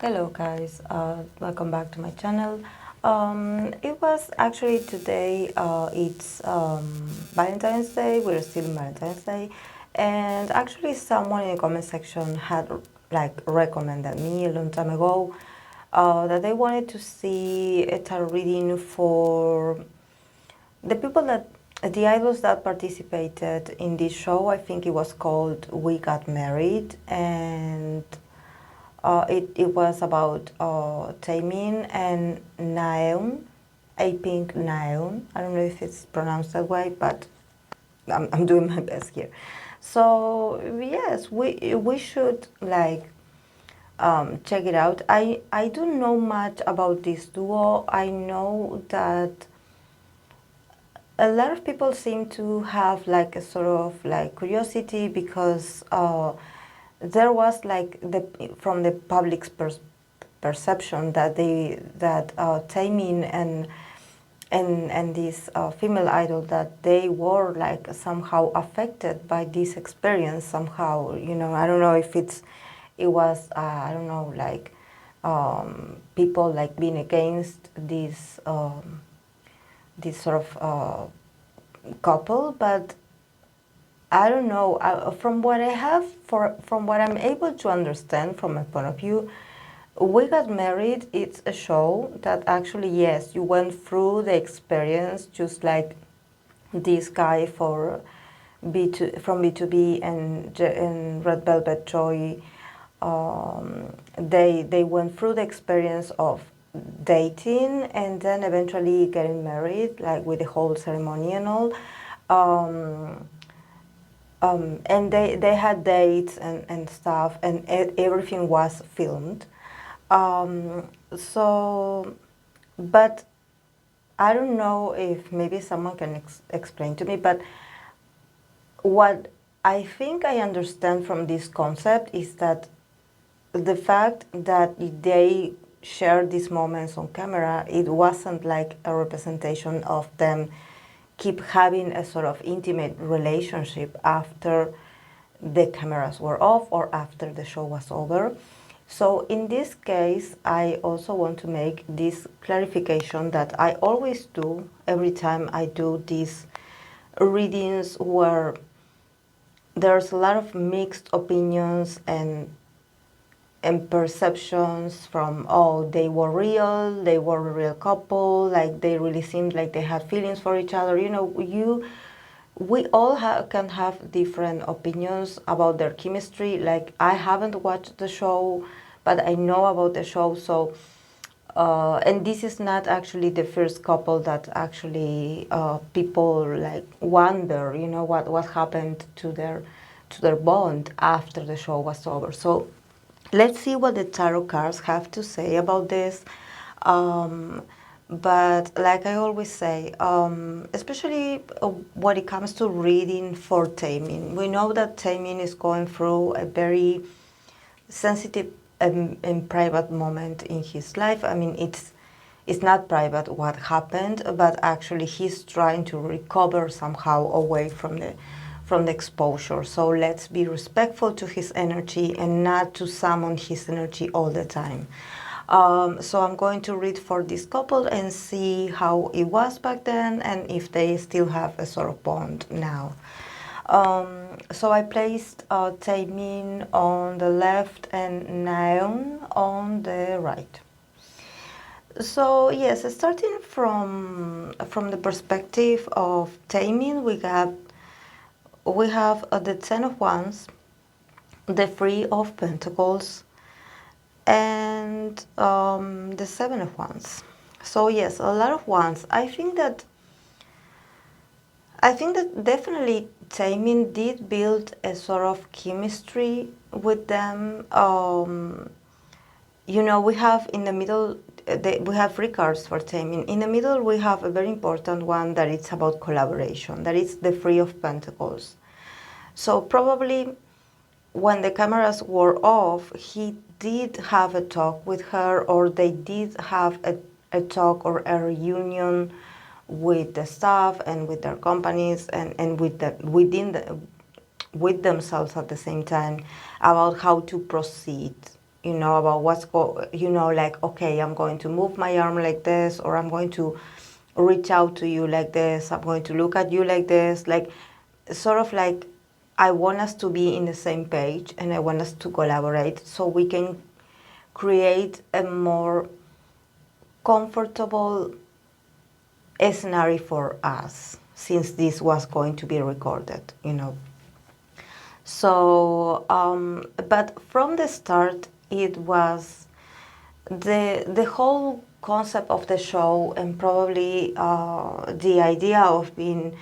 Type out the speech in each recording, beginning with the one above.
Hello guys, welcome back to my channel. It was actually today, it's Valentine's Day, we're still in Valentine's Day, and actually someone in the comment section had recommended me a long time ago that they wanted to see a tarot reading for the people the idols that participated in this show. I think it was called We Got Married, and it was about Taemin and Naeun, Apink Naeun. I don't know if it's pronounced that way, but I'm doing my best here. So yes, we should check it out. I don't know much about this duo. I know that a lot of people seem to have like a sort of like curiosity because there was like from the public's perception that Taemin and this female idol, that they were like somehow affected by this experience somehow. You know, I don't know if it was I don't know, like people like being against this sort of couple, but I don't know. From what I have, from what I'm able to understand from my point of view, We Got Married, it's a show that actually, yes, you went through the experience just like this guy from B2B and Red Velvet Joy. They went through the experience of dating and then eventually getting married, like with the whole ceremony and all. And they had dates and stuff, and everything was filmed. So, but I don't know if maybe someone can explain to me, but what I think I understand from this concept is that the fact that they shared these moments on camera, it wasn't like a representation of them keep having a sort of intimate relationship after the cameras were off or after the show was over. So in this case, I also want to make this clarification that I always do every time I do these readings where there's a lot of mixed opinions and perceptions from, oh, they were a real couple, like they really seemed like they had feelings for each other. You know, we all can have different opinions about their chemistry. Like, I haven't watched the show, but I know about the show. So and this is not actually the first couple that actually people like wonder, you know, what happened to their bond after the show was over. So let's see what the tarot cards have to say about this. But like I always say, especially when it comes to reading for Taemin, we know that Taemin is going through a very sensitive and private moment in his life. I mean, it's not private what happened, but actually he's trying to recover somehow away from the exposure. So let's be respectful to his energy and not to summon his energy all the time. So I'm going to read for this couple and see how it was back then and if they still have a sort of bond now. So I placed Taemin on the left and Naeun on the right. So yes, starting from the perspective of Taemin, we have the Ten of Wands, the Three of Pentacles, and the Seven of Wands. So yes, a lot of wands. I think that definitely Taemin did build a sort of chemistry with them. You know, we have in the middle, we have three cards for Taemin. In the middle, we have a very important one that it's about collaboration. That is the Three of Pentacles. So probably when the cameras were off, he did have a talk with her, or they did have a talk or a reunion with the staff and with their companies and with themselves at the same time about how to proceed you know, about like, okay, I'm going to move my arm like this, or I'm going to reach out to you like this, I'm going to look at you like this, like, sort of like, I want us to be in the same page, and I want us to collaborate so we can create a more comfortable scenario for us, since this was going to be recorded, you know. So, but from the start, it was the whole concept of the show, and probably the idea of being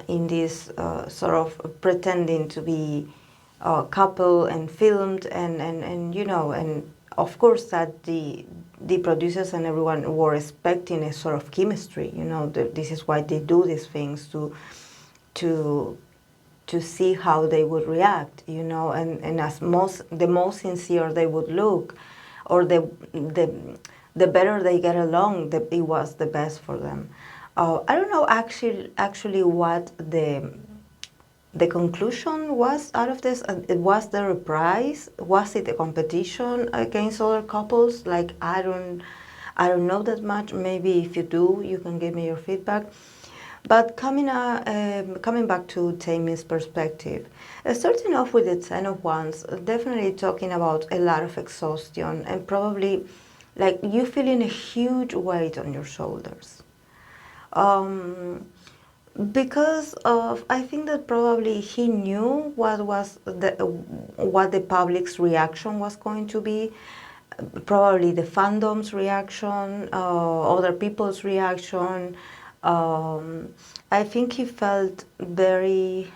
in this sort of pretending to be a couple and filmed, and you know, and of course that the producers and everyone were expecting a sort of chemistry, you know. This is why they do these things, to to see how they would react, you know, and as the most sincere they would look, or the better they get along, it was the best for them. I don't know actually what the conclusion was out of this. Was there a prize? Was it a competition against other couples? Like, I don't know that much. Maybe if you do, you can give me your feedback. But coming back to Taemin's perspective, starting off with the Ten of Wands, definitely talking about a lot of exhaustion, and probably like you feeling a huge weight on your shoulders. Because of, I think that probably he knew what the public's reaction was going to be, probably the fandom's reaction, other people's reaction. I think he felt very,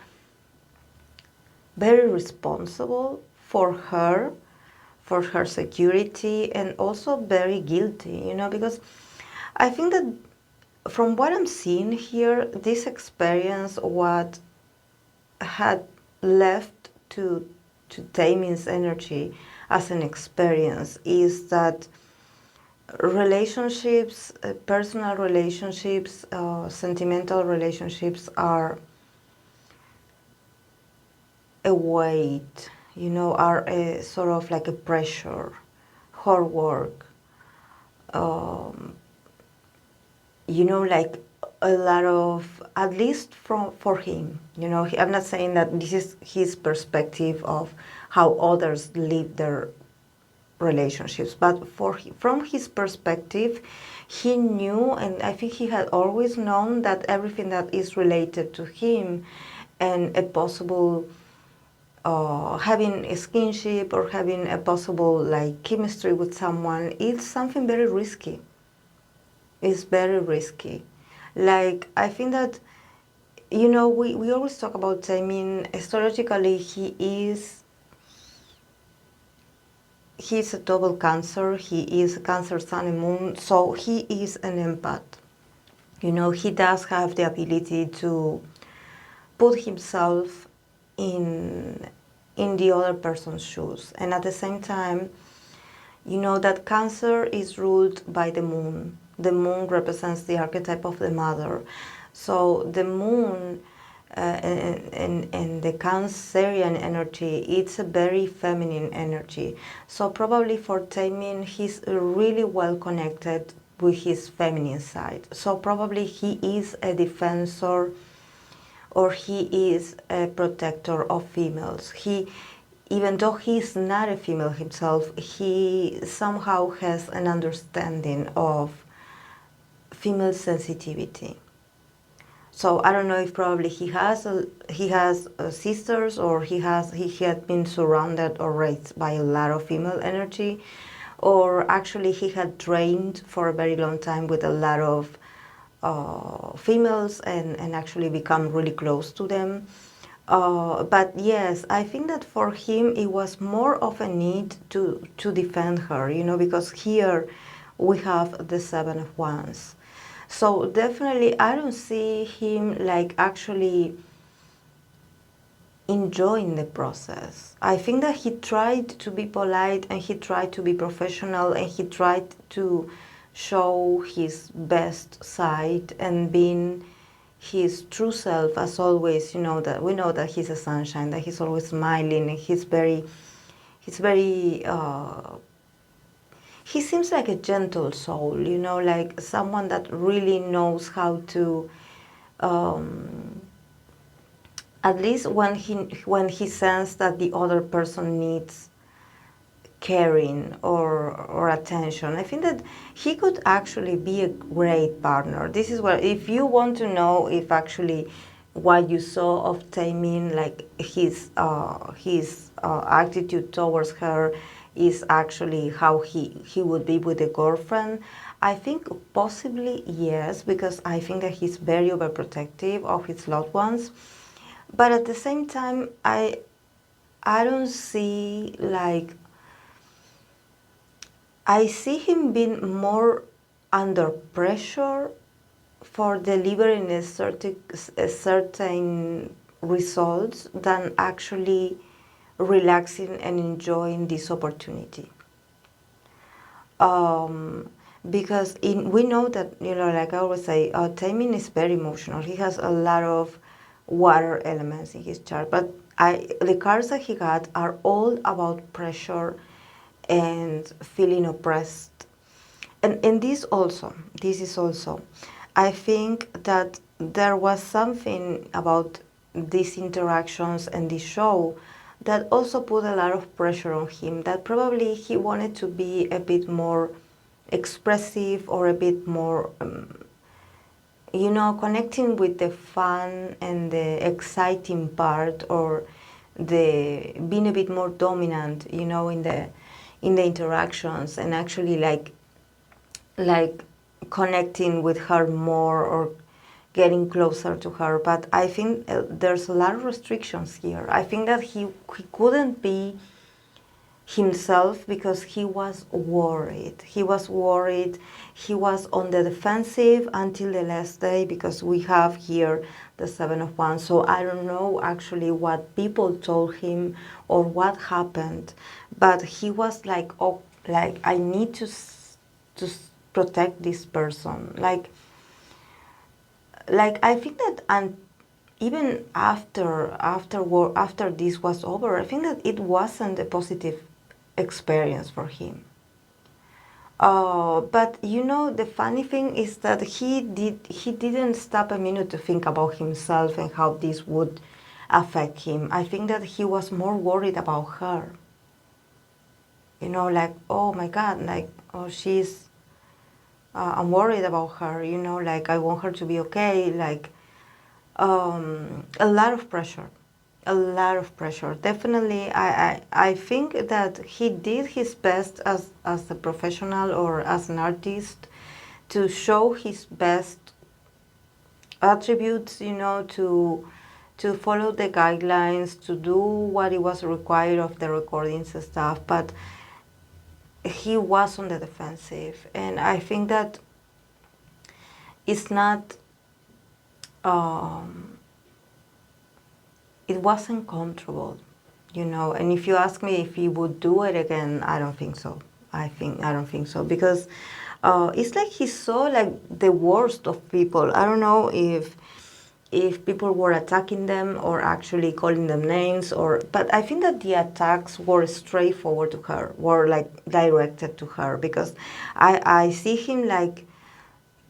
very responsible for her security, and also very guilty, you know, because I think that from what I'm seeing here, this experience, what had left to Taemin's energy as an experience, is that relationships, personal relationships, sentimental relationships are a weight, you know, are a sort of like a pressure, hard work, you know, like a lot of, at least for him, you know, I'm not saying that this is his perspective of how others live their relationships, but from his perspective, he knew, and I think he had always known, that everything that is related to him and a possible having a skinship, or having a possible like chemistry with someone, it's something very risky. It's very risky. Like, I think that, you know, we always talk about Taemin. Astrologically, he's a double Cancer. He is a Cancer Sun and Moon, so he is an empath. You know, he does have the ability to put himself in the other person's shoes, and at the same time, you know, that Cancer is ruled by the Moon. The Moon represents the archetype of the mother. So the Moon and the Cancerian energy, it's a very feminine energy. So probably for Taemin, he's really well connected with his feminine side. So probably he is a defensor, or he is a protector of females. Even though he's not a female himself, he somehow has an understanding of female sensitivity. So I don't know if probably he has sisters, or he had been surrounded or raised by a lot of female energy, or actually he had trained for a very long time with a lot of females, and actually become really close to them. But yes, I think that for him it was more of a need to defend her, you know, because here we have the Seven of Wands. So definitely I don't see him like actually enjoying the process. I think that he tried to be polite, and he tried to be professional, and he tried to show his best side and being his true self as always. You know, that we know that he's a sunshine, that he's always smiling, and he's very he's very he seems like a gentle soul, you know, like someone that really knows how to um, at least when he senses that the other person needs caring or attention. I think that he could actually be a great partner. This is what, if you want to know if actually what you saw of Taemin, like his attitude towards her is actually how he would be with a girlfriend. I think possibly yes, because I think that he's very overprotective of his loved ones. But at the same time, I don't see like I see him being more under pressure for delivering a certain results than actually relaxing and enjoying this opportunity. Um, because we know that, you know, like I always say, Taemin is very emotional. He has a lot of water elements in his chart, but the cards that he got are all about pressure and feeling oppressed. And this is also, I think that there was something about these interactions and this show that also put a lot of pressure on him, that probably he wanted to be a bit more expressive or a bit more, you know, connecting with the fun and the exciting part, or the being a bit more dominant, you know, in the interactions, and actually like connecting with her more or getting closer to her. But I think there's a lot of restrictions here. I think that he couldn't be himself because he was worried. He was worried. He was on the defensive until the last day, because we have here the Seven of Wands. So I don't know actually what people told him or what happened, but he was like, oh, like I need to protect this person. Like I think that, and even after this was over, I think that it wasn't a positive experience for him. But you know, the funny thing is that he didn't stop a minute to think about himself and how this would affect him. I think that he was more worried about her. You know, like, oh my God, like, oh, I'm worried about her. You know, like I want her to be okay. Like, a lot of pressure, a lot of pressure. Definitely, I think that he did his best as a professional or as an artist to show his best attributes, you know, to follow the guidelines, to do what it was required of the recordings and stuff, but he was on the defensive. And I think that it's not um, it wasn't comfortable, you know. And if you ask me if he would do it again, I don't think so. I don't think so, because it's like he saw like the worst of people. I don't know if people were attacking them or actually calling them names, or but I think that the attacks were straightforward to her, were like directed to her, because I see him like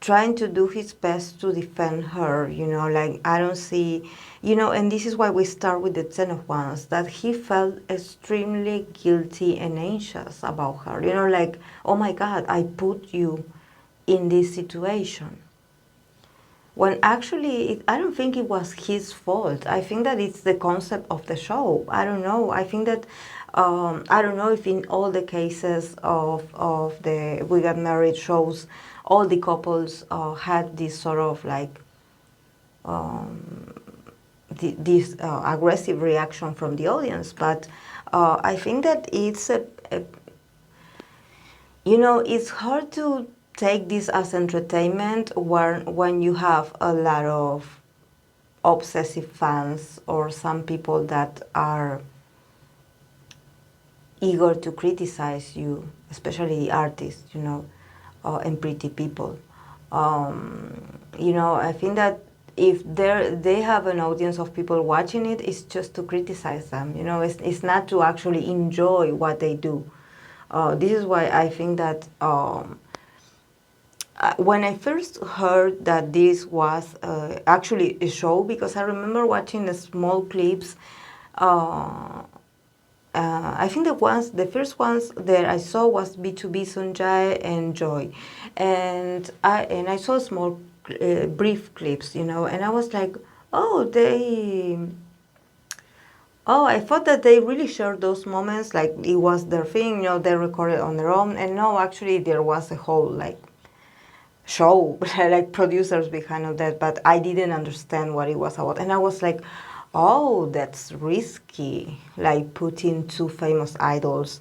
trying to do his best to defend her, you know, like I don't see, you know. And this is why we start with the Ten of Wands, that he felt extremely guilty and anxious about her, you know, like, oh my God, I put you in this situation. When actually, I don't think it was his fault. I think that it's the concept of the show. I don't know. I think that, I don't know if in all the cases of the We Got Married shows, all the couples had this sort of like, um, this aggressive reaction from the audience. But I think that it's you know, it's hard to take this as entertainment when you have a lot of obsessive fans or some people that are eager to criticize you, especially artists, you know, and pretty people. You know, I think that if they have an audience of people watching it, it's just to criticize them. You know, it's not to actually enjoy what they do. This is why I think that when I first heard that this was actually a show, because I remember watching the small clips. I think the first ones that I saw was B2B Sunjae and Joy, and I saw small, brief clips, you know, and I was like, oh, I thought that they really shared those moments, like it was their thing, you know, they recorded on their own, and no, actually there was a whole like show, like producers behind of that, but I didn't understand what it was about, and I was like, oh, that's risky, like putting two famous idols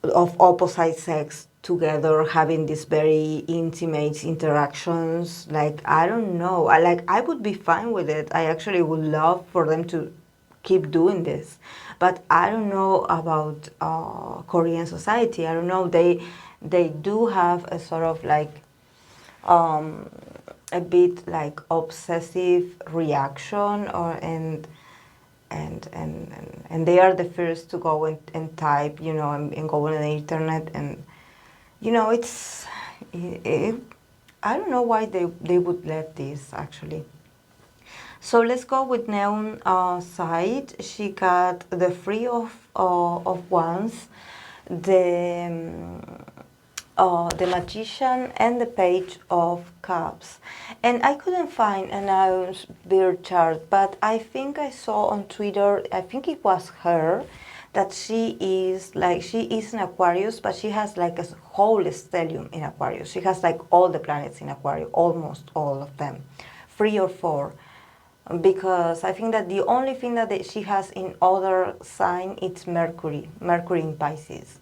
of opposite sex together, having these very intimate interactions. Like, I don't know, I would be fine with it. I actually would love for them to keep doing this, but I don't know about Korean society. I don't know, they do have a sort of like a bit like obsessive reaction, or and they are the first to go and type, you know, and go on the internet, and you know, I don't know why they would let this actually. So let's go with Naeun side. She got the Three of Wands, the Magician, and the Page of Cups. And I couldn't find an Naeun's birth chart, but I think I saw on Twitter, I think it was her, that she is an Aquarius, but she has like a whole stellium in Aquarius. She has like all the planets in Aquarius, almost all of them, 3 or 4. Because I think that the only thing that she has in other sign, it's Mercury in Pisces.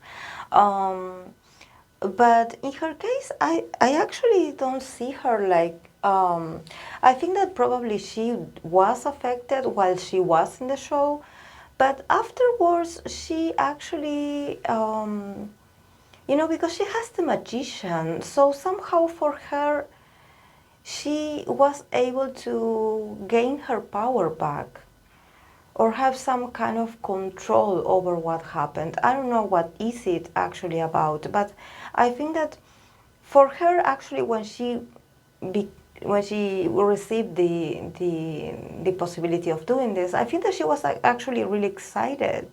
But in her case, I actually don't see her like, I think that probably she was affected while she was in the show, but afterwards she actually, you know, because she has the Magician, so somehow for her, she was able to gain her power back or have some kind of control over what happened. I don't know what is it actually about, but I think that for her actually when she received the possibility of doing this, I think that she was actually really excited,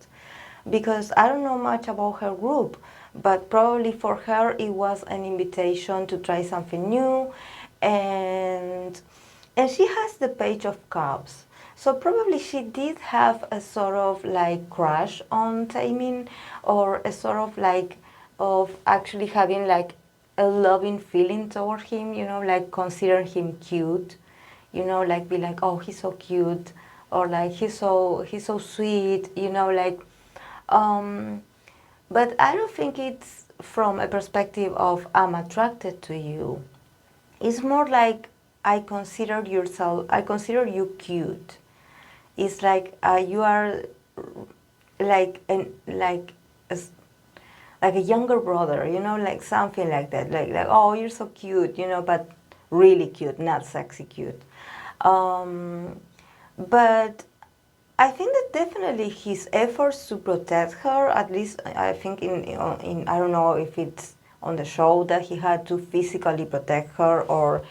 because I don't know much about her group, but probably for her it was an invitation to try something new, and she has the Page of Cups. So probably she did have a sort of like crush on Taemin, or a sort of like of actually having like a loving feeling toward him, you know, like consider him cute, you know, like be like, oh, he's so cute, or like he's so sweet, you know, like but I don't think it's from a perspective of I'm attracted to you. It's more like I consider you cute. It's like you are like like a younger brother, you know, like something like that. Like oh, you're so cute, you know, but really cute, not sexy cute. But I think that definitely his efforts to protect her, at least I think in I don't know if it's on the show that he had to physically protect her or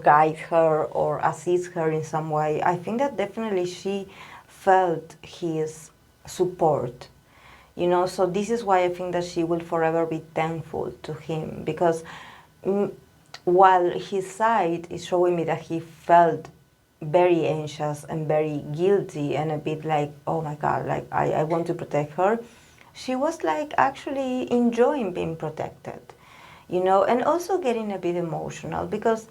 guide her or assist her in some way. I think that definitely she felt his support, you know. So this is why I think that she will forever be thankful to him, because while his side is showing me that he felt very anxious and very guilty and a bit like, oh my God, like I want to protect her, she was like actually enjoying being protected, you know, and also getting a bit emotional, because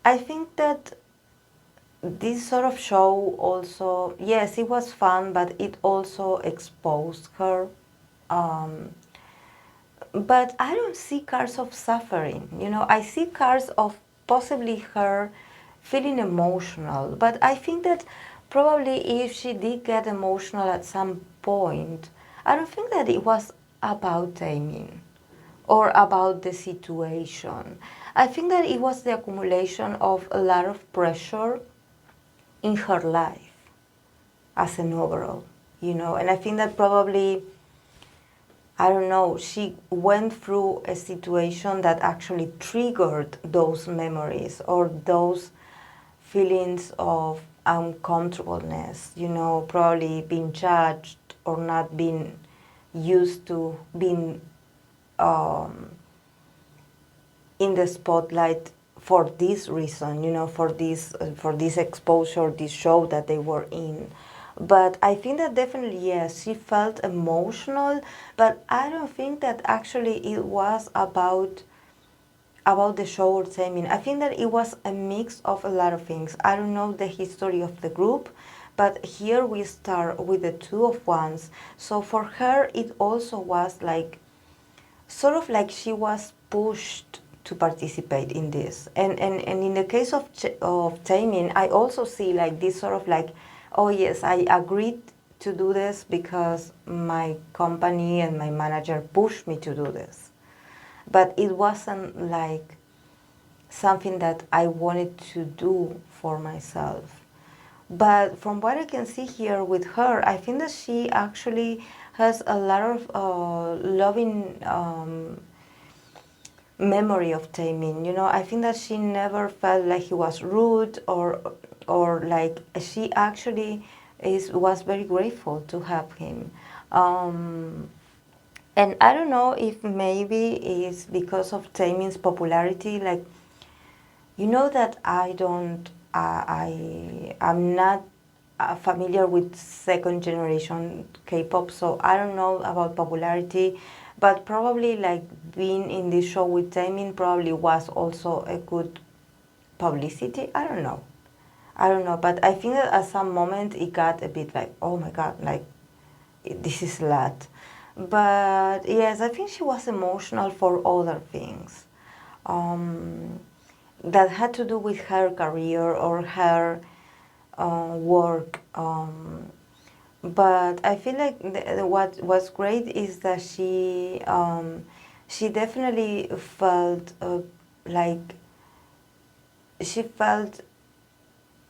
I think that this sort of show also, yes, it was fun, but it also exposed her. But I don't see cards of suffering, you know, I see cards of possibly her feeling emotional, but I think that probably if she did get emotional at some point, I don't think that it was about Taemin or about the situation. I think that it was the accumulation of a lot of pressure in her life as an overall, and I think that probably, I don't know, she went through a situation that actually triggered those memories or those feelings of uncomfortableness, probably being judged or not being used to being in the spotlight for this reason, for this exposure, this show that they were in. But I think that definitely, yes, she felt emotional, but I don't think that actually it was about the show or Taemin. I think that it was a mix of a lot of things. I don't know the history of the group, but here we start with the two of wands. So for her, it also was like, sort of like she was pushed to participate in this. And in the case of Taemin, I also see like this sort of like, oh yes, I agreed to do this because my company and my manager pushed me to do this. But it wasn't like something that I wanted to do for myself. But from what I can see here with her, I think that she actually has a lot of loving memory of Taemin. I think that she never felt like he was rude or like she actually was very grateful to have him. And I don't know if maybe it's because of Taemin's popularity. Like, that I'm not familiar with second generation K-pop, so I don't know about popularity. But probably like being in this show with Taemin probably was also a good publicity. I don't know. But I think that at some moment it got a bit like, oh my God, like this is a lot. But yes, I think she was emotional for other things that had to do with her career or her work. But I feel like what was great is that she definitely felt like she felt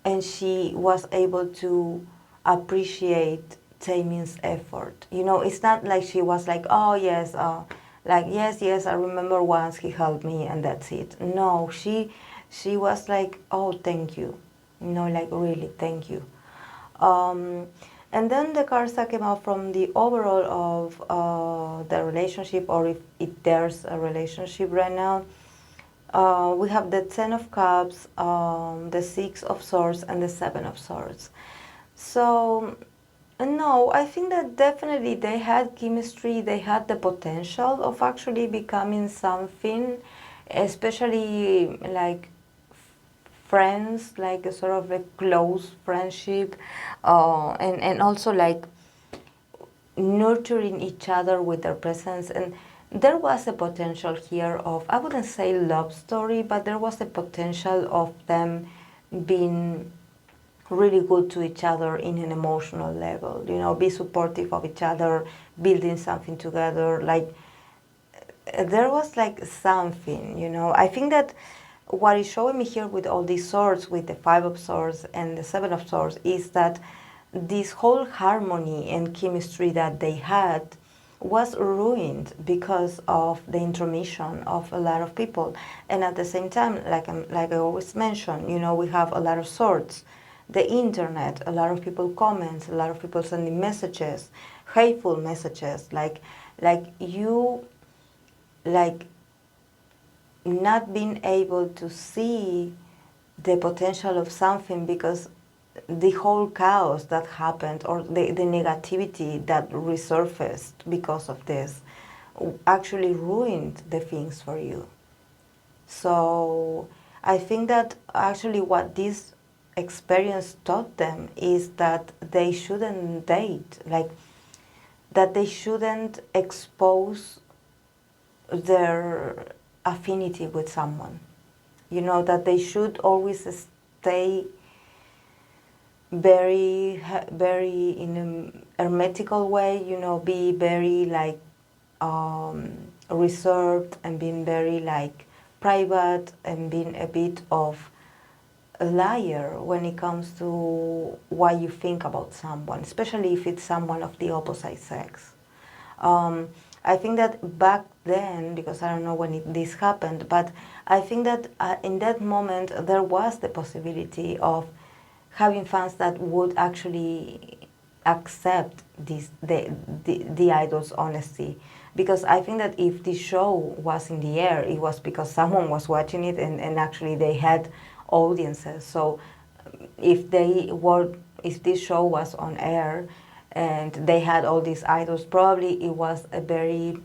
and she was able to appreciate Taemin's effort. It's not like she was like, oh yes, like yes, I remember once he helped me and that's it. No, she was like, oh, thank you, like really, thank you. And then the cards that came out from the overall of the relationship, or if there's a relationship right now. We have the Ten of Cups, the Six of Swords, and the Seven of Swords. So, no, I think that definitely they had chemistry, they had the potential of actually becoming something, especially like friends, like a sort of a close friendship, and also like nurturing each other with their presence. And there was a potential here of, I wouldn't say love story, but there was a potential of them being really good to each other in an emotional level, be supportive of each other, building something together. Like, there was like something, I think that what is showing me here with all these swords, with the Five of Swords and the Seven of Swords, is that this whole harmony and chemistry that they had was ruined because of the intermission of a lot of people. And at the same time, like I always mention, we have a lot of swords. The internet, a lot of people comment, a lot of people sending messages, hateful messages, like you, like not being able to see the potential of something because the whole chaos that happened or the negativity that resurfaced because of this actually ruined the things for you. So I think that actually what this experience taught them is that they shouldn't date, like that they shouldn't expose their affinity with someone. That they should always stay very, very in a hermetical way, be very like reserved and being very like private and being a bit of a liar when it comes to what you think about someone, especially if it's someone of the opposite sex. I think that back then, because I don't know when this happened, but I think that in that moment there was the possibility of having fans that would actually accept the idol's honesty. Because I think that if the show was in the air, it was because someone was watching it and actually they had audiences. So if this show was on air and they had all these idols, probably it was a very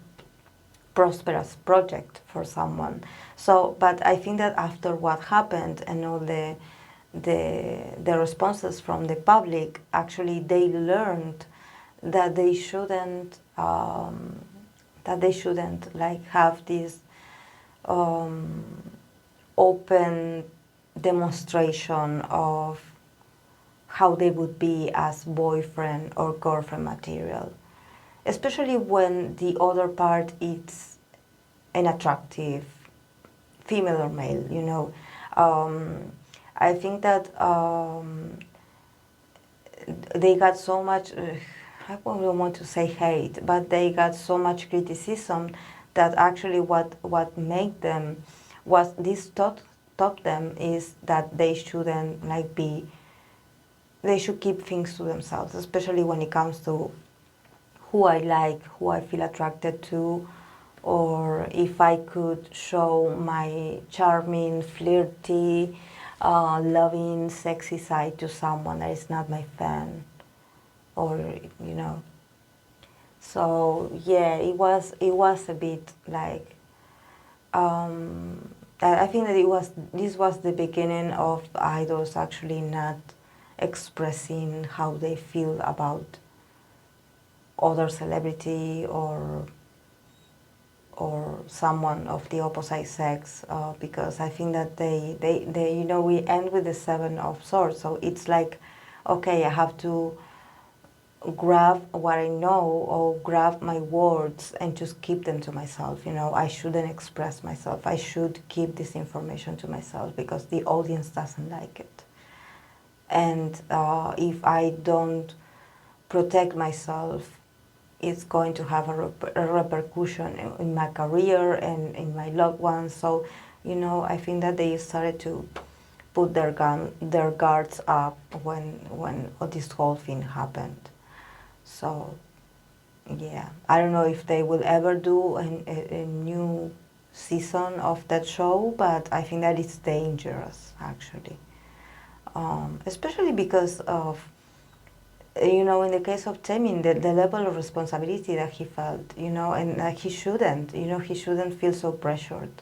prosperous project for someone. So, but I think that after what happened and all the responses from the public, actually they learned that they shouldn't like have this open demonstration of how they would be as boyfriend or girlfriend material, especially when the other part is an attractive female or male, you know. I think that they got so much, I don't want to say hate, but they got so much criticism that actually what made them, was this taught them is that they shouldn't like be, they should keep things to themselves, especially when it comes to who I like, who I feel attracted to, or if I could show my charming, flirty, loving, sexy side to someone that is not my fan, or you know. So yeah, it was a bit like. I think that this was the beginning of idols actually not expressing how they feel about other celebrity or someone of the opposite sex, because I think that they you know, we end with the Seven of Swords, so it's like, okay, I have to grab what I know or grab my words and just keep them to myself. You know, I shouldn't express myself. I should keep this information to myself because the audience doesn't like it. And if I don't protect myself, it's going to have a repercussion in my career and in my loved ones. So, you know, I think that they started to put their guards up when this whole thing happened. So, yeah, I don't know if they will ever do a new season of that show, but I think that it's dangerous, actually. Especially because of, you know, in the case of Taemin, the level of responsibility that he felt, you know, and he shouldn't, you know, he shouldn't feel so pressured.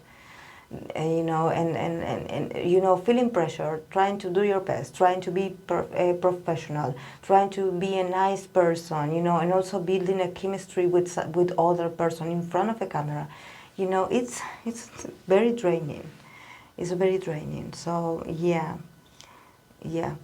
You know, and you know, feeling pressure, trying to do your best, trying to be professional, trying to be a nice person, you know, and also building a chemistry with other person in front of a camera, you know, it's very draining. It's very draining. So yeah, yeah.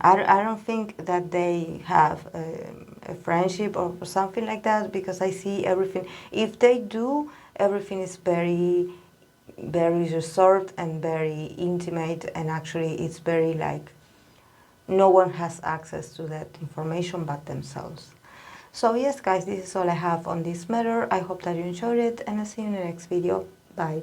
I don't think that they have a friendship or something like that, because I see everything. If they do, everything is very reserved and very intimate, and actually it's very like no one has access to that information but themselves. So yes guys, this is all I have on this matter. I hope that you enjoyed it, and I'll see you in the next video. Bye.